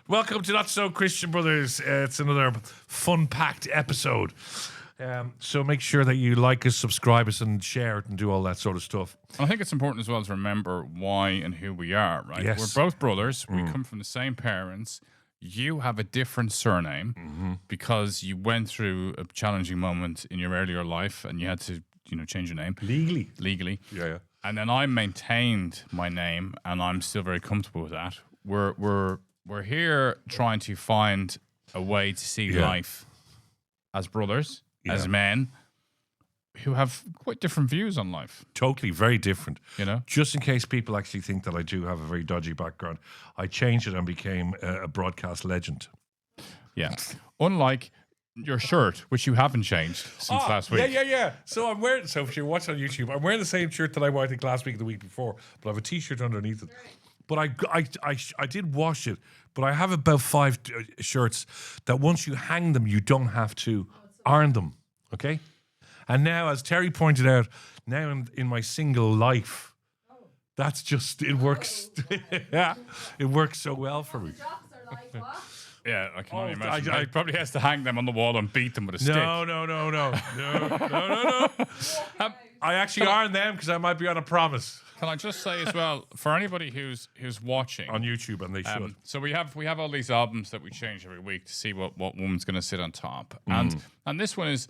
Welcome to Not So Christian Brothers. It's another fun-packed episode. So make sure that you like us, subscribe us, and share it, and do all that sort of stuff. I think it's important as well to remember why and who we are, right? Yes. We're both brothers. We come from the same parents. You have a different surname because you went through a challenging moment in your earlier life and you had to, change your name. Legally. Yeah. And then I maintained my name and I'm still very comfortable with that. We're here trying to find a way to see life as brothers, as men, who have quite different views on life. Totally, very different. Just in case people actually think that I do have a very dodgy background, I changed it and became a broadcast legend. Yeah. Unlike your shirt, which you haven't changed since last week. Yeah. So I'm wearing. So if you're watching on YouTube, I'm wearing the same shirt that I wore, I think, last week or the week before, but I have a T-shirt underneath it. But I did wash it. But I have about 5 shirts that once you hang them, you don't have to iron them. Okay. And now, as Terry pointed out, now in my single life, that's just, it works. Yeah, it works so well for me. Yeah, I can only imagine. He probably has to hang them on the wall and beat them with a stick. No. I actually iron them because I might be on a promise. Can I just say as well, for anybody who's watching On YouTube, and they should. So we have all these albums that we change every week to see what woman's going to sit on top, and this one is.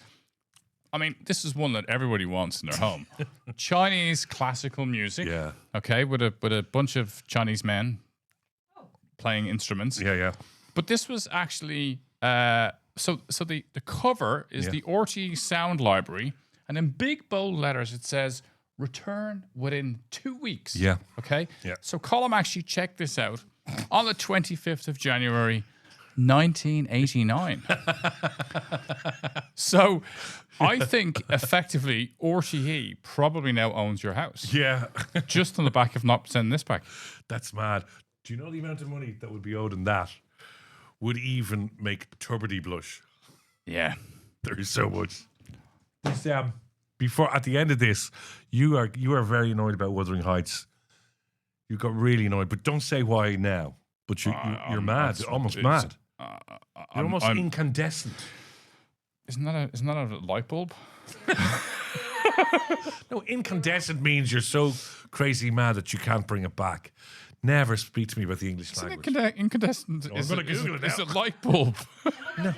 I mean, this is one that everybody wants in their home. Chinese classical music. Yeah. Okay, with a bunch of Chinese men playing instruments. Yeah. But this was actually so the cover is the Orty Sound Library, and in big bold letters it says return within 2 weeks. Yeah. Okay? Yeah. So Colm actually checked this out on the 25th of January 1989. So I think effectively RTE probably now owns your house. Yeah. Just on the back of not sending this back. That's mad. Do you know the amount of money that would be owed in that would even make Turbiddy blush? Yeah. There is so much. This, before, at the end of this, you are very annoyed about Withering Heights. You got really annoyed, but don't say why now. But you're mad, almost mad. You're almost incandescent. Isn't that a light bulb? No, incandescent means you're so crazy mad that you can't bring it back. Never speak to me about the English language. Incandescent is a light bulb. No.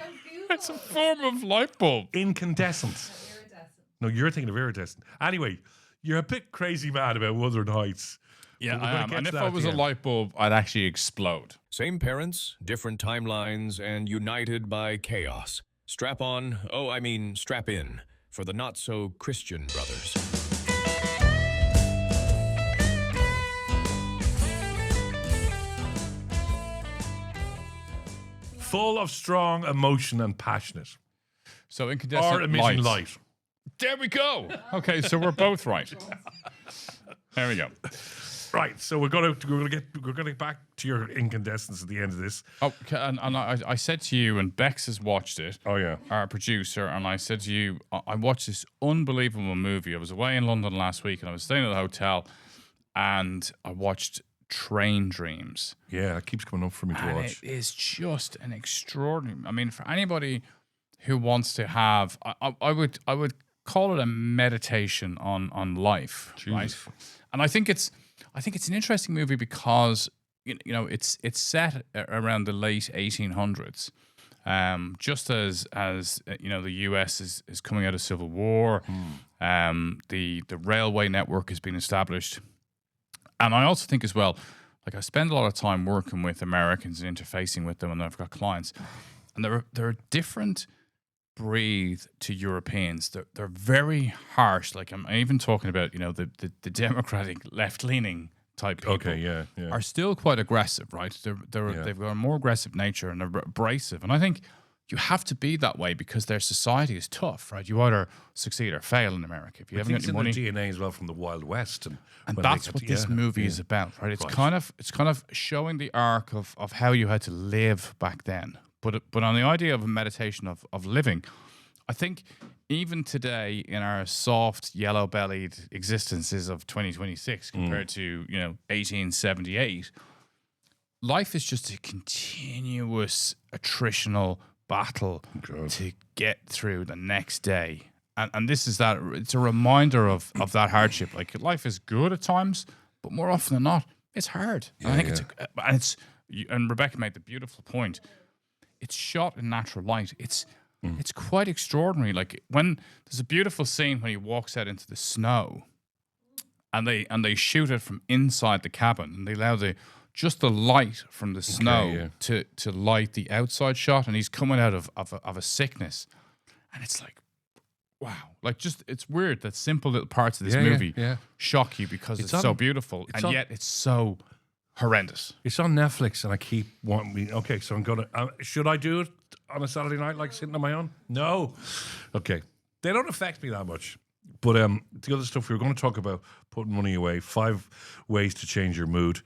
It's a form of light bulb. Incandescent. No, you're thinking of iridescent. Anyway, you're a bit crazy mad about Wuthering Heights. Yeah, I am. And if I was a light bulb, I'd actually explode. Same parents, different timelines, and united by chaos. Strap in, for the not-so-Christian brothers. Full of strong emotion and passionate. So incandescent or emitting light. There we go. Okay, so we're both right. There we go. Right, so we're gonna get back to your incandescence at the end of this. Oh, and I said to you, and Bex has watched it. Oh yeah, our producer, and I said to you, I watched this unbelievable movie. I was away in London last week, and I was staying at a hotel, and I watched Train Dreams. Yeah, it keeps coming up for me to watch. It is just an extraordinary. I mean, for anybody who wants to have, I would call it a meditation on life, right? And I think it's an interesting movie because it's set around the late 1800s, just as the US is coming out of civil war. The railway network has been established, and I also think as well, like I spend a lot of time working with Americans and interfacing with them, and I've got clients, and there are different breathe to Europeans. They're very harsh. Like I'm even talking about, the democratic left-leaning type people. Okay, yeah. Are still quite aggressive, right? They've got a more aggressive nature and they're abrasive. And I think you have to be that way because their society is tough, right? You either succeed or fail in America. If you haven't got any money, DNA as well from the Wild West, and that's what this movie is about, right? It's kind of showing the arc of how you had to live back then. But on the idea of a meditation of living, I think even today in our soft, yellow-bellied existences of 2026 compared to 1878, life is just a continuous attritional battle to get through the next day. And this is that, it's a reminder of that hardship. Like, life is good at times, but more often than not, it's hard. And I think and Rebecca made the beautiful point. It's shot in natural light. It's quite extraordinary. Like, when there's a beautiful scene when he walks out into the snow, and they shoot it from inside the cabin, and they allow just the light from the snow to light the outside shot, and he's coming out of a sickness, and it's like, wow, like, just, it's weird that simple little parts of this movie shock you because it's so beautiful, and yet it's so horrendous. It's on Netflix, and I keep wanting me. Okay, so I'm gonna. Should I do it on a Saturday night, like sitting on my own? No. Okay, they don't affect me that much. But the other stuff we were going to talk about, putting money away, 5 ways to change your mood.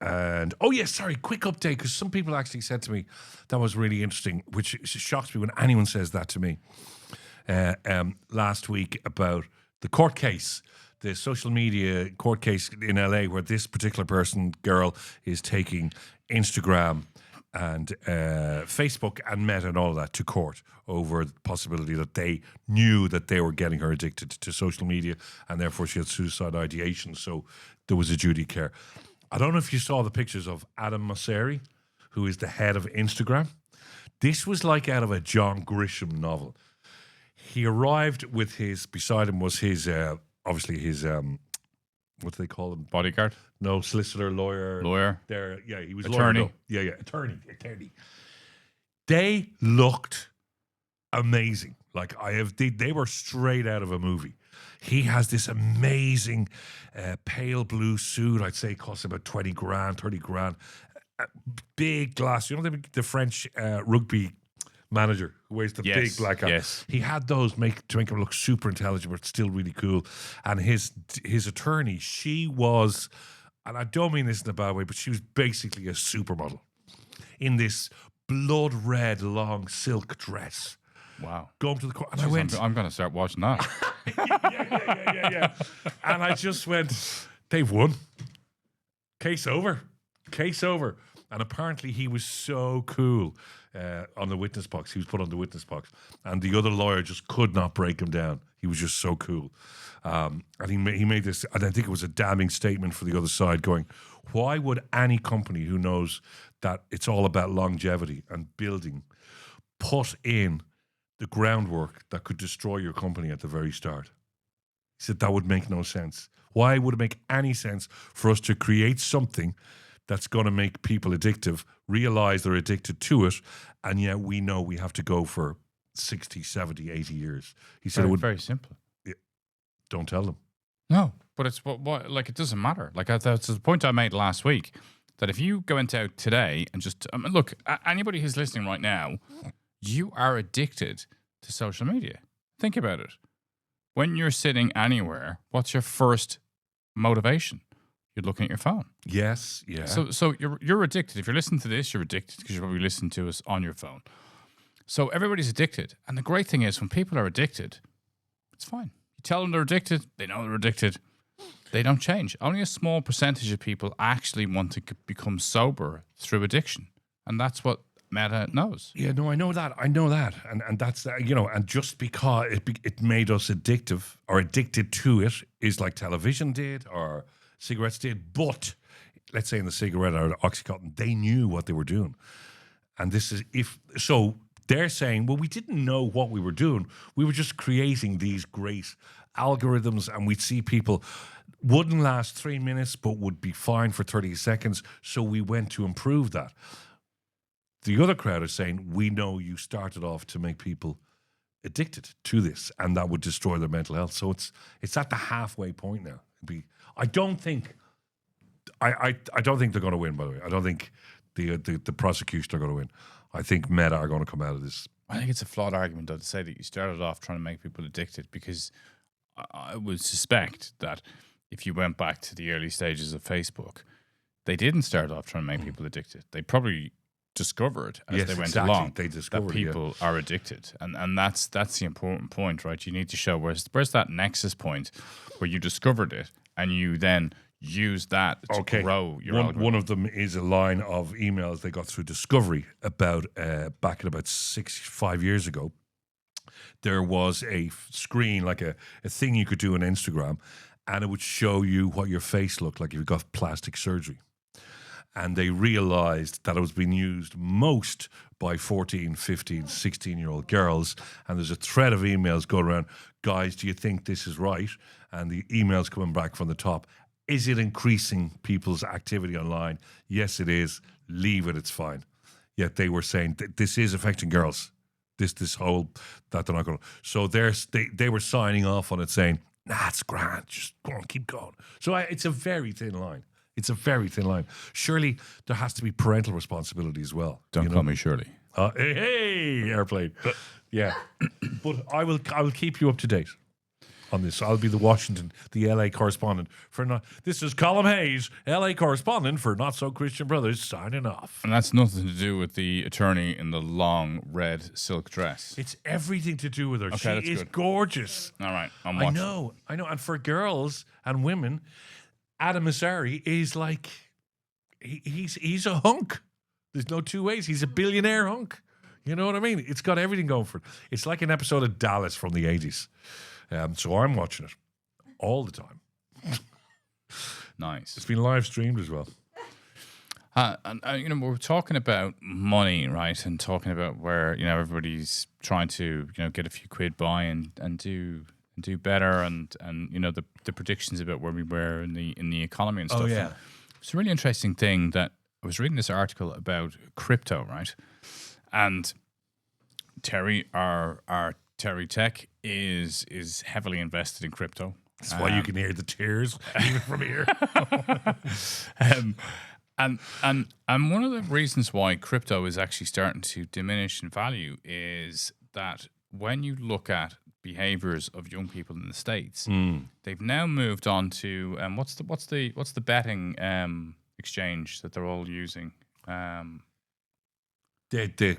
And, quick update, because some people actually said to me that was really interesting, which shocks me when anyone says that to me, last week about the court case, the social media court case in LA, where this particular girl, is taking Instagram and Facebook and Meta and all of that to court over the possibility that they knew that they were getting her addicted to social media, and therefore she had suicide ideation. So there was a duty of care. I don't know if you saw the pictures of Adam Mosseri, who is the head of Instagram. This was like out of a John Grisham novel. He arrived with beside him was his, obviously his, what do they call him? Bodyguard? No, solicitor, lawyer. He was attorney. Lawyer. Attorney. They looked amazing. Like, they were straight out of a movie. He has this amazing pale blue suit. I'd say it costs about 20 grand, 30 grand. Big glass. You know the French rugby manager who wears the big black hat? Yes. He had those to make him look super intelligent, but still really cool. And his attorney, she was, and I don't mean this in a bad way, but she was basically a supermodel in this blood red long silk dress. Wow. Going to the court. And I went, I'm going to start watching that. yeah. And I just went, they've won. Case over. And apparently he was so cool on the witness box. He was put on the witness box. And the other lawyer just could not break him down. He was just so cool. And he made this, and I think it was a damning statement for the other side, going, why would any company who knows that it's all about longevity and building put in the groundwork that could destroy your company at the very start? He said that would make no sense. Why would it make any sense for us to create something that's going to make people addictive, realize they're addicted to it, and yet we know we have to go for 60, 70, 80 years? He said it would. Very simple. Yeah, don't tell them. No, but it's what like, it doesn't matter. Like, that's the point I made last week, that if you go into out today and just, look, anybody who's listening right now, you are addicted to social media. Think about it. When you're sitting anywhere, what's your first motivation? You're looking at your phone. Yes, yeah. So you're addicted. If you're listening to this, you're addicted because you're probably listening to us on your phone. So everybody's addicted. And the great thing is, when people are addicted, it's fine. You tell them they're addicted, they know they're addicted. They don't change. Only a small percentage of people actually want to become sober through addiction. And that's what Meta knows. Yeah, no, I know that. And that's, and just because it made us addictive or addicted to it is like television did or cigarettes did. But let's say in the cigarette or the Oxycontin, they knew what they were doing. And this is, so they're saying, well, we didn't know what we were doing. We were just creating these great algorithms, and we'd see people wouldn't last 3 minutes, but would be fine for 30 seconds. So we went to improve that. The other crowd is saying, we know you started off to make people addicted to this, and that would destroy their mental health. So it's at the halfway point now. I don't think they're going to win, by the way. I don't think the prosecution are going to win. I think Meta are going to come out of this. I think it's a flawed argument, though, to say that you started off trying to make people addicted, because I would suspect that if you went back to the early stages of Facebook, they didn't start off trying to make people addicted. They probably discovered as they went along that people are addicted, and that's the important point, right? You need to show where's that nexus point where you discovered it and you then use that to grow your algorithm. One of them is a line of emails they got through Discovery about back in about 5 years ago. There was a screen, like a thing you could do on Instagram, and it would show you what your face looked like if you got plastic surgery. And they realized that it was being used most by 14, 15, 16-year-old girls. And there's a thread of emails going around, guys, do you think this is right? And the emails coming back from the top. Is it increasing people's activity online? Yes, it is. Leave it, it's fine. Yet they were saying this is affecting girls. This whole, that they're not going to. So they were signing off on it saying, nah, it's grand. Just go on, keep going. So it's a very thin line. It's a very thin line. Surely there has to be parental responsibility as well. Don't call me Shirley. Hey, airplane. Yeah. But I will keep you up to date on this. I'll be the LA correspondent for this is Colm Hayes, LA correspondent for Not So Christian Brothers, signing off. And that's nothing to do with the attorney in the long red silk dress. It's everything to do with her. Okay, she is good. Gorgeous. All right, I'm watching. I know. And for girls and women, Adam Azari is like he's a hunk. There's no two ways. He's a billionaire hunk. You know what I mean? It's got everything going for it. It's like an episode of Dallas from the 80s. So I'm watching it all the time. Nice. It's been live streamed as well. We're talking about money, right? And talking about where, everybody's trying to, get a few quid by and do better and the predictions about where we were in the economy and stuff. Oh, yeah. It's a really interesting thing that I was reading this article about crypto, right? And Terry, our Terry Tech is heavily invested in crypto. That's why you can hear the tears even from here. And one of the reasons why crypto is actually starting to diminish in value is that when you look at behaviors of young people in the States, they've now moved on to what's the betting exchange that they're all using? The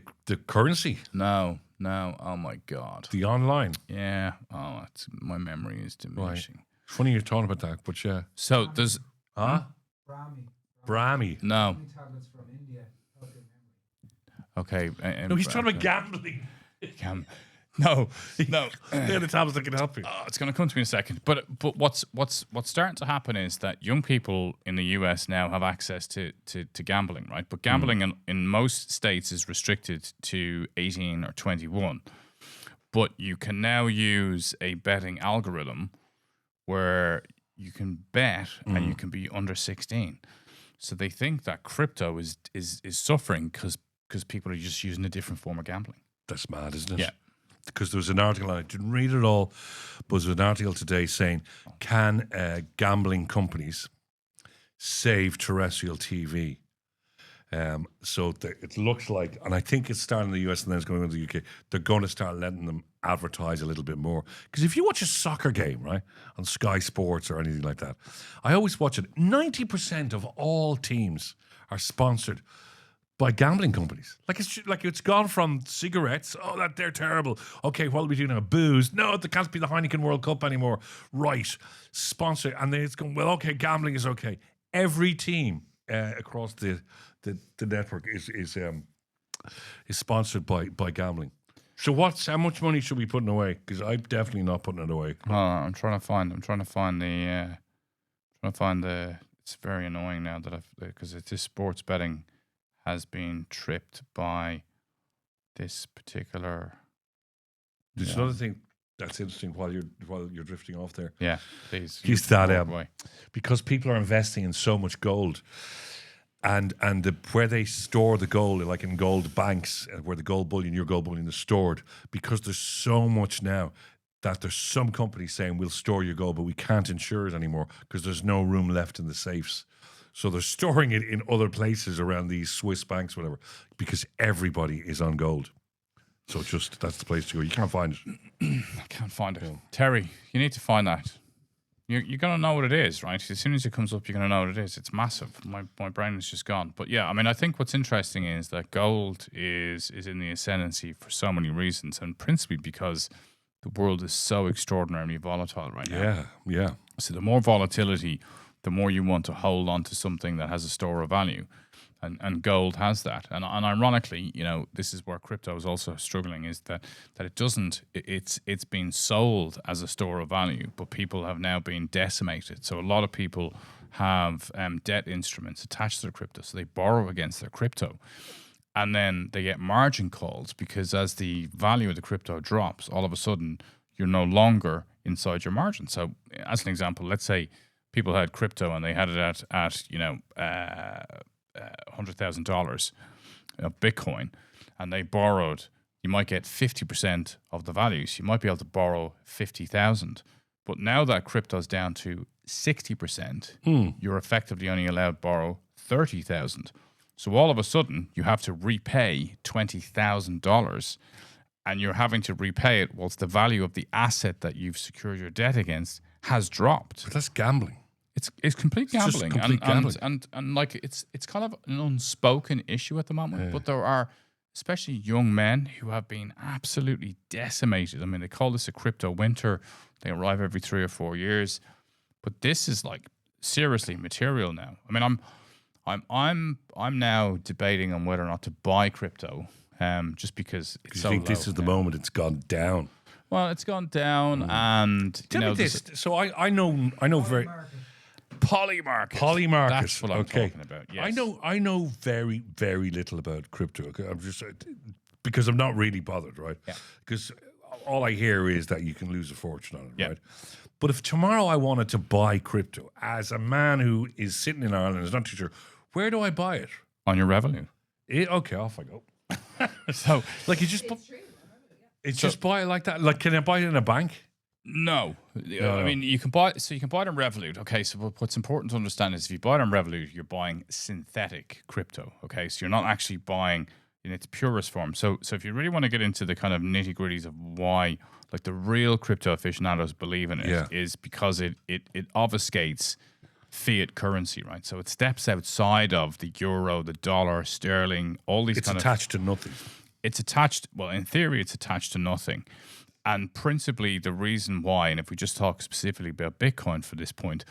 currency. No. Oh my God. The online. Yeah. Oh, my memory is diminishing. Right. Funny you're talking about that, but yeah. So there's Brahmi. no. Tablets from India. Okay. No, he's talking about gambling. No. They're the tablets that can help you. It's going to come to me in a second. But what's starting to happen is that young people in the US now have access to gambling, right? But gambling in most states is restricted to 18 or 21. But you can now use a betting algorithm where you can bet and you can be under 16. So they think that crypto is suffering because people are just using a different form of gambling. That's mad, isn't it? Yeah. Because there was an article, I didn't read it all, but there was an article today saying, can gambling companies save terrestrial TV? So it looks like, and I think it's starting in the US and then it's going to the UK, they're going to start letting them advertise a little bit more. Because if you watch a soccer game, right, on Sky Sports or anything like that, I always watch it. 90% of all teams are sponsored by gambling companies. Like it's gone from cigarettes. Oh, that they're terrible. Okay, what are we doing now? Booze. No, there can't be the Heineken World Cup anymore. Right. Sponsor. And then it's going, well, okay, gambling is okay. Every team across the network is sponsored by gambling. So how much money should we be putting away? Because I'm definitely not putting it away. I'm trying to find the. It's very annoying now that because this sports betting has been tripped by this particular. There's another thing that's interesting while you're drifting off there. Yeah, please. Is that because people are investing in so much gold, and where they store the gold, like in gold banks, where the gold bullion, your gold bullion is stored, because there's so much now that there's some companies saying we'll store your gold, but we can't insure it anymore because there's no room left in the safes. So they're storing it in other places around these Swiss banks, whatever, because everybody is on gold. So that's the place to go. You can't find it. I can't find it. Yeah. Terry, you need to find that. You're going to know what it is, right? As soon as it comes up, you're going to know what it is. It's massive. My brain is just gone. But yeah, I mean, I think what's interesting is that gold is in the ascendancy for so many reasons, and principally because the world is so extraordinarily volatile right now. Yeah. So the more volatility, the more you want to hold on to something that has a store of value. And gold has that. And ironically, this is where crypto is also struggling, is that it doesn't, it's been sold as a store of value, but people have now been decimated. So a lot of people have debt instruments attached to their crypto. So they borrow against their crypto. And then they get margin calls because as the value of the crypto drops, all of a sudden you're no longer inside your margin. So as an example, let's say people had crypto and they had it at $100,000 of Bitcoin, and they borrowed. You might get 50% of the values. You might be able to borrow 50,000. But now that crypto's down to 60%, you're effectively only allowed to borrow 30,000. So all of a sudden, you have to repay $20,000, and you're having to repay it whilst the value of the asset that you've secured your debt against has dropped. But that's gambling. It's complete gambling, just complete gambling. And like it's kind of an unspoken issue at the moment. But there are especially young men who have been absolutely decimated. I mean, they call this a crypto winter. They arrive every 3 or 4 years, but this is like seriously material now. I mean, I'm now debating on whether or not to buy crypto, just because it's so I think low this is the now. moment it's gone down. Well, it's gone down, and Tell me this. So I know very Polymarket. That's what I'm talking about. Yes. I know very, very little about crypto. Okay? I'm just because I'm not really bothered, right? Yeah. Because all I hear is that you can lose a fortune on it, Yeah. right? But if tomorrow I wanted to buy crypto as a man who is sitting in Ireland and is not too sure, where do I buy it? On your revenue. Okay, off I go. So, Like you just just buy it like that. Like, can I buy it in a bank? no. I mean, you can buy it on Revolut. Okay, so what's important to understand is if you buy it on Revolut, you're buying synthetic crypto. Okay, so you're not actually buying in its purest form. So if you really want to get into the kind of nitty gritties of why, like the real crypto aficionados believe in it, is because it obfuscates fiat currency, right? So it steps outside of the euro, the dollar, sterling, all these. It's attached to nothing. It's attached. Well, in theory, it's attached to nothing. And principally, the reason why, and if we just talk specifically about Bitcoin for this point,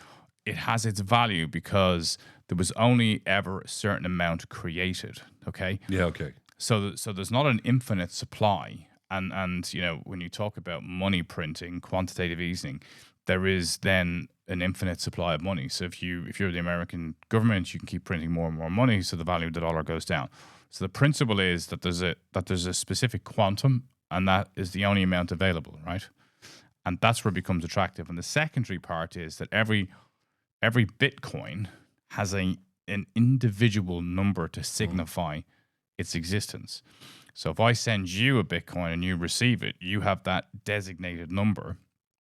it has its value because there was only ever a certain amount created. Okay. Yeah. Okay. So there's not an infinite supply. And when you talk about money printing, quantitative easing, there is then an infinite supply of money. So if you're the American government, you can keep printing more and more money, so the value of the dollar goes down. So the principle is that there's a specific quantum, and that is the only amount available, right? And that's where it becomes attractive. And the secondary part is that every Bitcoin has an individual number to signify its existence. So if I send you a Bitcoin and you receive it, you have that designated number.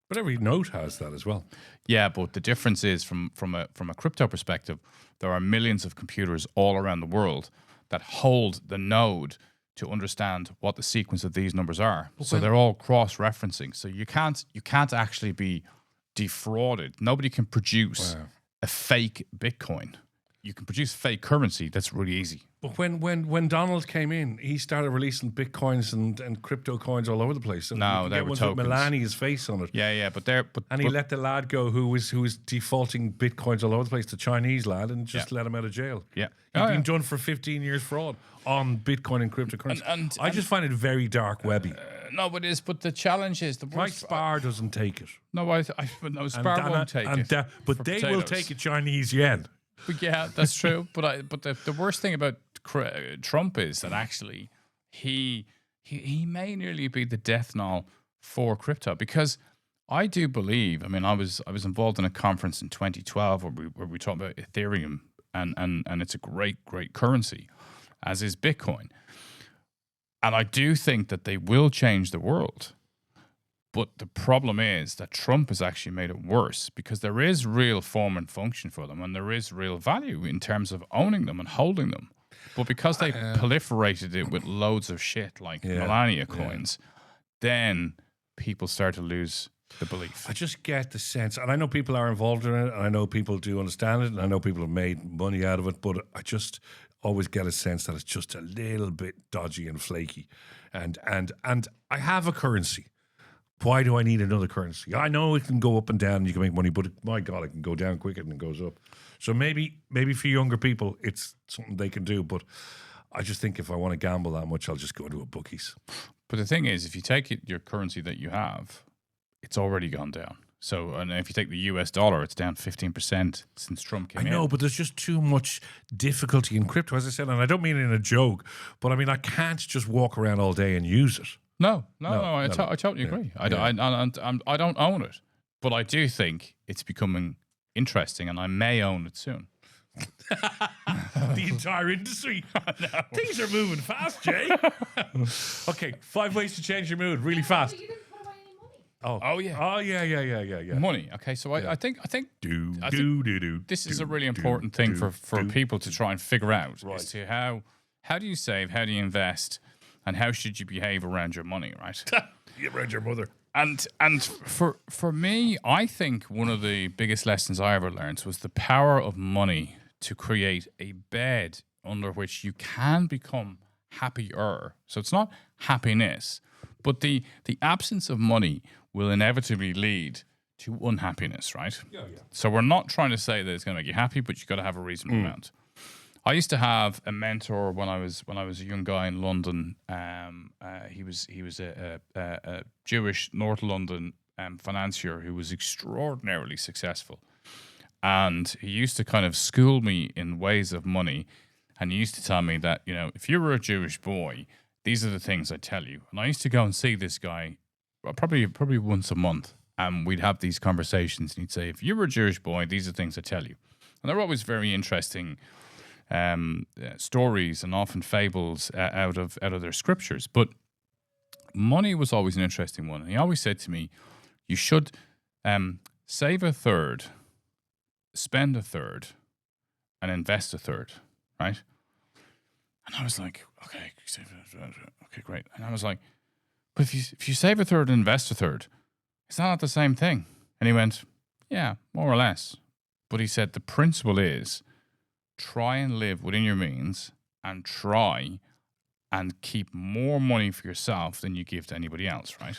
But every note has that as well. Yeah, but the difference is from a crypto perspective, there are millions of computers all around the world that hold the node to understand what the sequence of these numbers are. So they're all cross-referencing. So you can't actually be defrauded. Nobody can produce a fake Bitcoin. You can produce fake currency. That's really easy. But when Donald came in, he started releasing bitcoins and crypto coins all over the place. And No, you they get were ones tokens. with Melania's face on it. Yeah, but He let the lad go who was defaulting bitcoins all over the place, the Chinese lad, and just let him out of jail. Yeah. He'd Oh, been yeah. done for 15 years fraud on Bitcoin and cryptocurrency. And I just find it very dark webby. no, but the challenge is the My worst. Spar doesn't take it. Spar won't take it. But for they will potatoes. take a Chinese yen. But yeah, that's true. But the worst thing about Trump is that actually he may nearly be the death knell for crypto, because I do believe. I mean, I was involved in a conference in 2012 where we talked about Ethereum, and it's a great currency, as is Bitcoin, and I do think that they will change the world. But the problem is that Trump has actually made it worse, because there is real form and function for them, and there is real value in terms of owning them and holding them. But because they proliferated it with loads of shit like Melania coins, then people start to lose the belief. I just get the sense, and I know people are involved in it, and I know people do understand it, and I know people have made money out of it, but I just always get a sense that it's just a little bit dodgy and flaky. And I have a currency. Why do I need another currency? I know it can go up and down and you can make money, but my God, it can go down quicker than it goes up. So maybe for younger people, it's something they can do. But I just think if I want to gamble that much, I'll just go to a bookies. But the thing is, if you take your currency that you have, it's already gone down. So, and if you take the US dollar, it's down 15% since Trump came in. I know, but there's just too much difficulty in crypto, as I said, and I don't mean it in a joke, but I mean, I can't just walk around all day and use it. No, I totally agree. I don't own it, but I do think it's becoming interesting, and I may own it soon. The entire industry. Things are moving fast, Jay. Okay, 5 ways to change your mood really fast. You didn't put away any money. Oh yeah. Money. Okay, so I think this is a really important thing for people to try and figure out as to how do you save, how do you invest, and how should you behave around your money, right? Around your mother. And for me, I think one of the biggest lessons I ever learned was the power of money to create a bed under which you can become happier. So it's not happiness, but the absence of money will inevitably lead to unhappiness, right? Yeah. So we're not trying to say that it's going to make you happy, but you've got to have a reasonable amount. I used to have a mentor when I was a young guy in London. He was a Jewish North London financier who was extraordinarily successful, and he used to kind of school me in ways of money. And he used to tell me that, you know, if you were a Jewish boy, these are the things I tell you. And I used to go and see this guy probably once a month, and we'd have these conversations. And he'd say, if you were a Jewish boy, these are the things I tell you. And they're always very interesting stories and often fables out of their scriptures. But money was always an interesting one. And he always said to me, you should save a third, spend a third, and invest a third, right? And I was like, okay, great. And I was like, but if you save a third and invest a third, is that not the same thing? And he went, yeah, more or less. But he said the principle is try and live within your means and try and keep more money for yourself than you give to anybody else, right?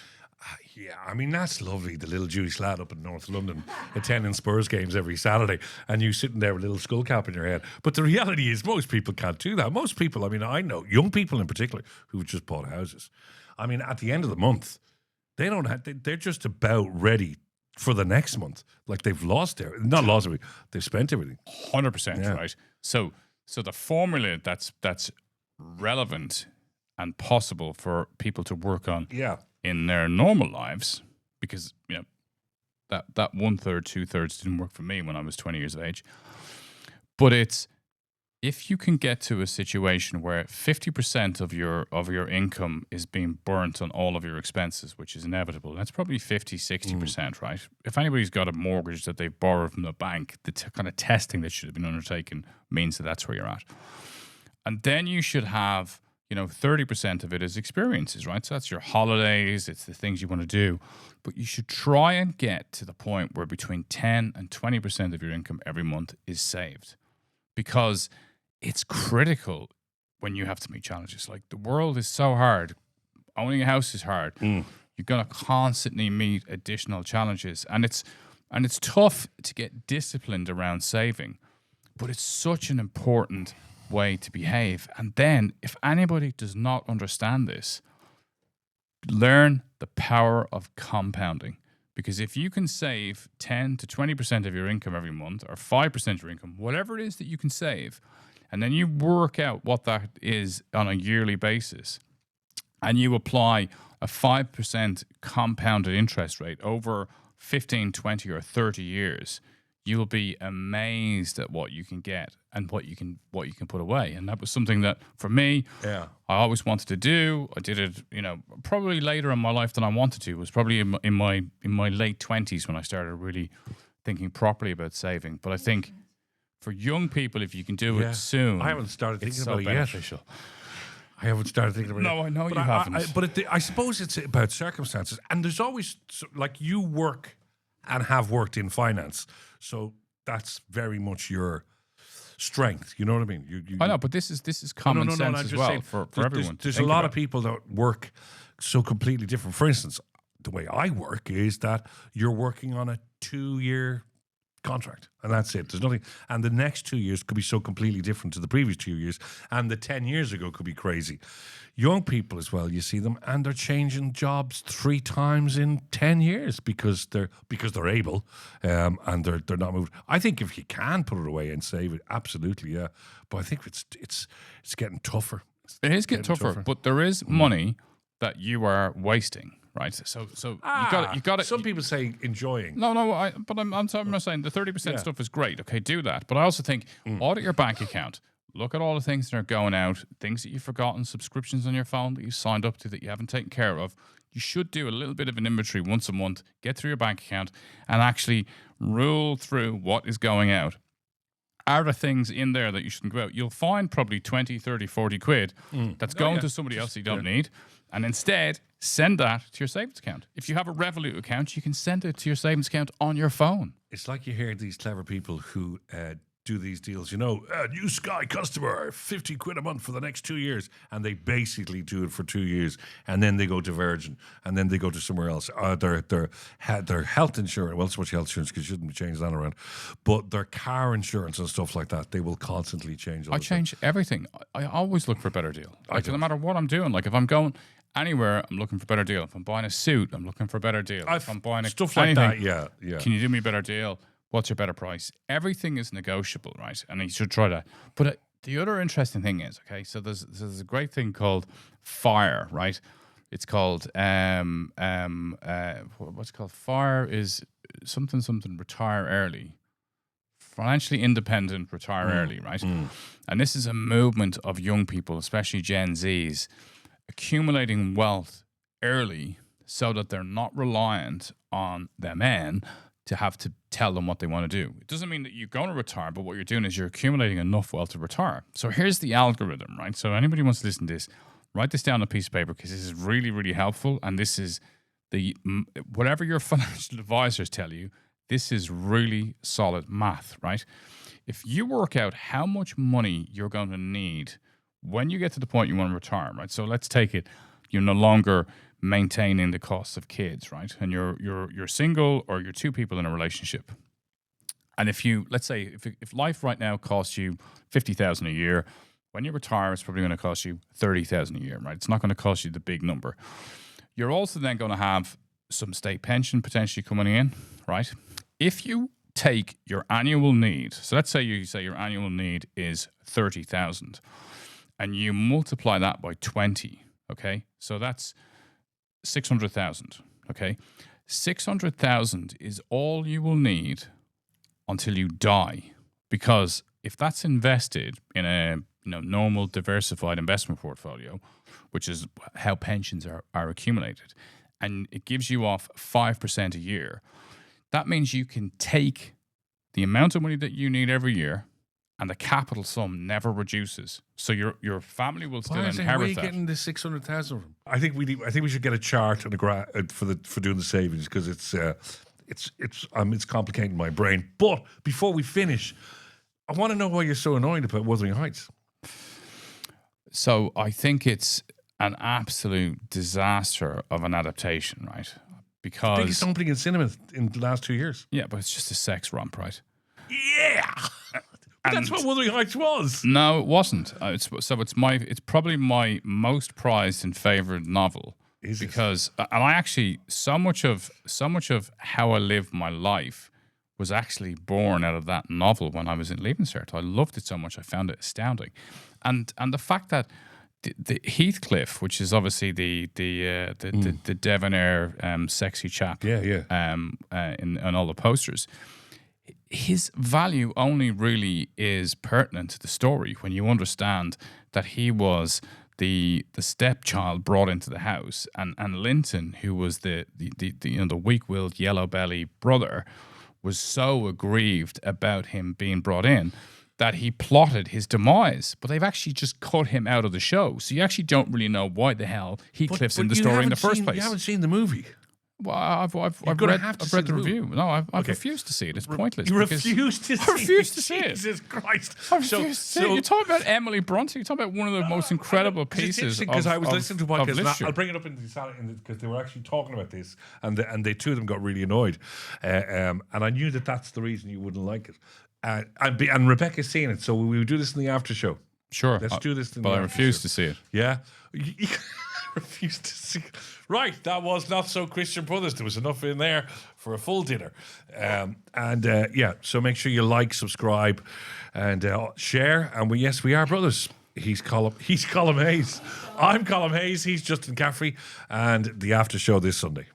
Yeah, I mean, that's lovely. The little Jewish lad up in North London attending Spurs games every Saturday and you sitting there with a little skull cap in your head. But the reality is most people can't do that. Most people, I mean, I know young people in particular who've just bought houses. I mean, at the end of the month, they're just about ready for the next month. Like they've not lost everything, they've spent everything. 100%, right? So the formula that's relevant and possible for people to work on in their normal lives, because you know that 1/3, 2/3 didn't work for me when I was 20 years of age. But it's if you can get to a situation where 50% of your income is being burnt on all of your expenses, which is inevitable, that's probably 50-60%, right? If anybody's got a mortgage that they've borrowed from the bank, the kind of testing that should have been undertaken means that that's where you're at. And then you should have, 30% of it is experiences, right? So that's your holidays, it's the things you want to do. But you should try and get to the point where between 10 and 20% of your income every month is saved. Because it's critical when you have to meet challenges. Like the world is so hard. Owning a house is hard. You're going to constantly meet additional challenges. And it's tough to get disciplined around saving. But it's such an important way to behave. And then if anybody does not understand this, learn the power of compounding. Because if you can save 10 to 20% of your income every month, or 5% of your income, whatever it is that you can save, and then you work out what that is on a yearly basis, and you apply a 5% compounded interest rate over 15, 20, or 30 years, you'll be amazed at what you can get and what you can put away. And that was something that, for me, I always wanted to do. I did it, probably later in my life than I wanted to. It was probably in my late 20s when I started really thinking properly about saving. But I think for young people, if you can do it soon, I haven't started thinking about it beneficial. yet. I haven't started thinking about it. No, I know you haven't. I suppose it's about circumstances. And there's always, like, you work and have worked in finance. So that's very much your strength. You know what I mean? I know, but this is common sense as well for everyone. There's a lot of people that work so completely different. For instance, the way I work is that you're working on a 2-year contract, and that's it. There's nothing, and the next 2 years could be so completely different to the previous 2 years, and the 10 years ago could be crazy. Young people as well, you see them, and they're changing jobs 3 times in 10 years because they're able, and they're not moved. I think if you can put it away and save it, absolutely, yeah. But I think it's getting tougher. It is getting tougher, but there is money that you are wasting. Right, so you got it. Some people say enjoying. No, but I'm saying the 30% stuff is great. Okay, do that. But I also think audit your bank account. Look at all the things that are going out, things that you've forgotten, subscriptions on your phone that you signed up to that you haven't taken care of. You should do a little bit of an inventory once a month. Get through your bank account and actually rule through what is going out. Are there things in there that you shouldn't go out? You'll find probably 20, 30, 40 quid that's going to somebody else you don't need. And instead, send that to your savings account. If you have a Revolut account, you can send it to your savings account on your phone. It's like you hear these clever people who do these deals, new Sky customer, 50 quid a month for the next 2 years. And they basically do it for 2 years. And then they go to Virgin. And then they go to somewhere else. Their health insurance, well, it's much health insurance because you shouldn't be changing that around. But their car insurance and stuff like that, they will constantly change. I change everything. I always look for a better deal. No matter what I'm doing. Like if I'm going anywhere, I'm looking for a better deal. If I'm buying a suit, I'm looking for a better deal. If I'm buying stuff like that, yeah. Can you do me a better deal? What's your better price? Everything is negotiable, right? And you should try that. But the other interesting thing is, okay, so there's a great thing called FIRE, right? It's called what's called FIRE is something retire early. Financially independent, retire early, right? And this is a movement of young people, especially Gen Zs, accumulating wealth early so that they're not reliant on their men to have to tell them what they want to do. It doesn't mean that you're going to retire, but what you're doing is you're accumulating enough wealth to retire. So here's the algorithm, right? So anybody who wants to listen to this, write this down on a piece of paper because this is really, really helpful. And this is whatever your financial advisors tell you, this is really solid math, right? If you work out how much money you're going to need when you get to the point you want to retire, right? So let's take it, you're no longer maintaining the costs of kids, right? And you're single or you're 2 people in a relationship. And let's say if life right now costs you $50,000 a year, when you retire, it's probably going to cost you $30,000 a year, right? It's not going to cost you the big number. You're also then going to have some state pension potentially coming in, right? If you take your annual need, so let's say your annual need is 30,000, and you multiply that by 20, okay? So that's 600,000, okay? 600,000 is all you will need until you die, because if that's invested in a normal diversified investment portfolio, which is how pensions are accumulated, and it gives you off 5% a year, that means you can take the amount of money that you need every year, and the capital sum never reduces. So your family will still inherit that. Where are you getting the 600,000 from? I think we should get a chart and a graph for doing the savings because it's complicating my brain. But before we finish, I want to know why you're so annoyed about Wuthering Heights. So I think it's an absolute disaster of an adaptation, right? Because biggest opening in cinema in the last 2 years. Yeah, but it's just a sex romp, right? Yeah. But that's what Wuthering Heights was. No, it wasn't. It's probably my most prized and favorite novel. Because I actually so much of how I live my life was actually born out of that novel when I was in Leaving Cert. I loved it so much. I found it astounding, and the fact that the Heathcliff, which is obviously the debonair sexy chap, in all the posters. His value only really is pertinent to the story when you understand that he was the stepchild brought into the house, and Linton, who was the weak-willed yellow belly brother, was so aggrieved about him being brought in that he plotted his demise. But they've actually just cut him out of the show, so you actually don't really know why the hell Heathcliff's in the story in the first place. You haven't seen the movie. Well, I've gonna read, have to I've see read the the movie. review. No, I've Okay. refused to see it. It's pointless. You because refuse to see I refuse to see it. Jesus Christ. I refuse to see it. You're talking about Emily Bronte. You're talking about one of the most incredible pieces because I was listening to a of podcast. And literature. I'll bring it up in the because they were actually talking about this, and they two of them got really annoyed, and I knew that's the reason you wouldn't like it. And Rebecca's seen it, so we will do this in the after show. Sure. Let's do this in But the I after refuse show. to see it. Yeah. Refuse to see. Right, that was Not So Christian Brothers. There was enough in there for a full dinner. So make sure you like, subscribe, and share. And we are brothers. He's Colm Hayes. I'm Colm Hayes. He's Justin Caffrey. And the after show this Sunday.